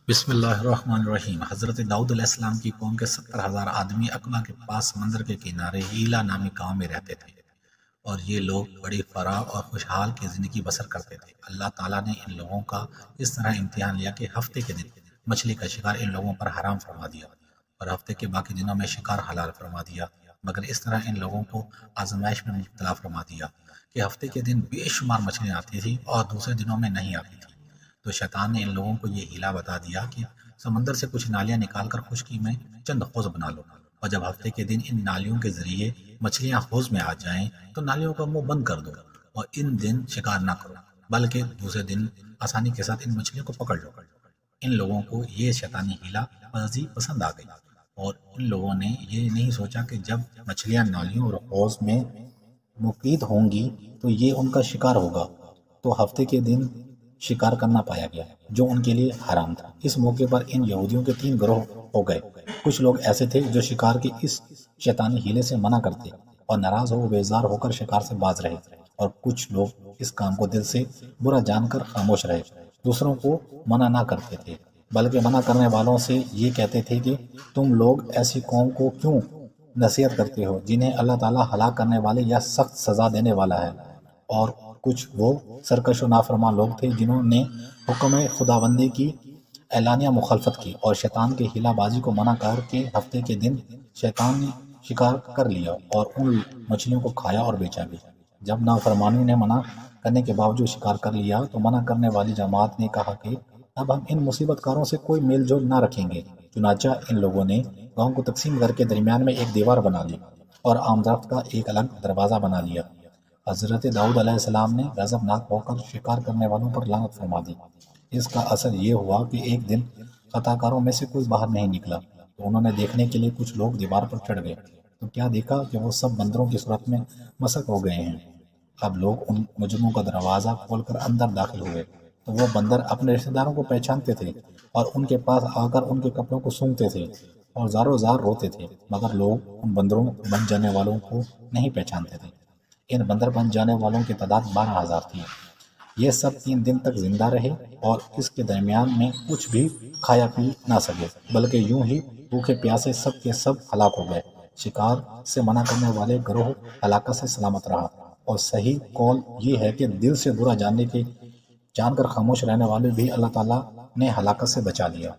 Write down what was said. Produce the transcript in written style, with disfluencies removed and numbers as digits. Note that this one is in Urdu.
بسم اللہ الرحمن الرحیم۔ حضرت داؤد علیہ السلام کی قوم کے 70,000 آدمی عقبہ کے پاس سمندر کے کنارے ہیلا نامی گاؤں میں رہتے تھے، اور یہ لوگ بڑی فراح اور خوشحال کی زندگی بسر کرتے تھے۔ اللہ تعالیٰ نے ان لوگوں کا اس طرح امتحان لیا کہ ہفتے کے دن مچھلی کا شکار ان لوگوں پر حرام فرما دیا، اور ہفتے کے باقی دنوں میں شکار حلال فرما دیا، مگر اس طرح ان لوگوں کو آزمائش میں مبتلا فرما دیا کہ ہفتے کے دن بے شمار مچھلیاں آتی تھی اور دوسرے دنوں میں نہیں آتی تھی۔ تو شیطان نے ان لوگوں کو یہ ہیلا بتا دیا کہ سمندر سے کچھ نالیاں نکال کر خشکی میں چند حوض بنا لو، اور جب ہفتے کے دن ان نالیوں کے ذریعے مچھلیاں حوض میں آ جائیں تو نالیوں کا منہ بند کر دو، اور ان دن شکار نہ کرو، بلکہ دوسرے دن آسانی کے ساتھ ان مچھلیوں کو پکڑ لو۔ ان لوگوں کو یہ شیطانی ہیلا بازی پسند آ گئی، اور ان لوگوں نے یہ نہیں سوچا کہ جب مچھلیاں نالیوں اور حوض میں مقید ہوں گی تو یہ ان کا شکار ہوگا، تو ہفتے کے دن شکار کرنا پایا گیا جو ان کے لیے حرام تھا۔ اس موقع پر ان یہودیوں کے 3 گروہ ہو گئے۔ کچھ لوگ ایسے تھے جو شکار کے اس شیطانی ہیلے سے منع کرتے اور ناراض ہو بیزار ہو کر شکار سے باز رہے، اور کچھ لوگ اس کام کو دل سے برا جان کر خاموش رہے، دوسروں کو منع نہ کرتے تھے، بلکہ منع کرنے والوں سے یہ کہتے تھے کہ تم لوگ ایسی قوم کو کیوں نصیحت کرتے ہو جنہیں اللہ تعالیٰ ہلاک کرنے والے یا سخت سزا دینے والا ہے۔ اور کچھ وہ سرکش و نافرمان لوگ تھے جنہوں نے حکم خداوندی کی اعلانیہ مخالفت کی اور شیطان کے ہیلا بازی کو منع کر کے ہفتے کے دن شیطان نے شکار کر لیا اور ان مچھلیوں کو کھایا اور بیچا بھی۔ جب نافرمانی نے منع کرنے کے باوجود شکار کر لیا تو منع کرنے والی جماعت نے کہا کہ اب ہم ان مصیبت کاروں سے کوئی میل جول نہ رکھیں گے۔ چنانچہ ان لوگوں نے گاؤں کو تقسیم کر کے درمیان میں ایک دیوار بنا لی اور آمدرفت کا ایک الگ دروازہ بنا لیا۔ حضرت داؤد علیہ السلام نے غضب ناک ہو کر شکار کرنے والوں پر لعنت فرما دی۔ اس کا اثر یہ ہوا کہ ایک دن خطا کاروں میں سے کوئی باہر نہیں نکلا، تو انہوں نے دیکھنے کے لیے کچھ لوگ دیوار پر چڑھ گئے، تو کیا دیکھا کہ وہ سب بندروں کی صورت میں مسخ ہو گئے ہیں۔ اب لوگ ان مجرموں کا دروازہ کھول کر اندر داخل ہوئے، تو وہ بندر اپنے رشتہ داروں کو پہچانتے تھے اور ان کے پاس آ کر ان کے کپڑوں کو سونگھتے تھے اور زاروں زار روتے تھے، مگر لوگ ان بندروں بن جانے والوں کو نہیں پہچانتے تھے۔ ان بندر بن جانے والوں کی تعداد 12,000 تھی۔ یہ سب 3 دن تک زندہ رہے اور اس کے درمیان میں کچھ بھی کھایا پی نہ سکے، بلکہ یوں ہی بھوکے پیاسے سب کے سب ہلاک ہو گئے۔ شکار سے منع کرنے والے گروہ ہلاکت سے سلامت رہا، اور صحیح قول یہ ہے کہ دل سے برا جان کر خاموش رہنے والے بھی اللہ تعالیٰ نے ہلاکت سے بچا لیا۔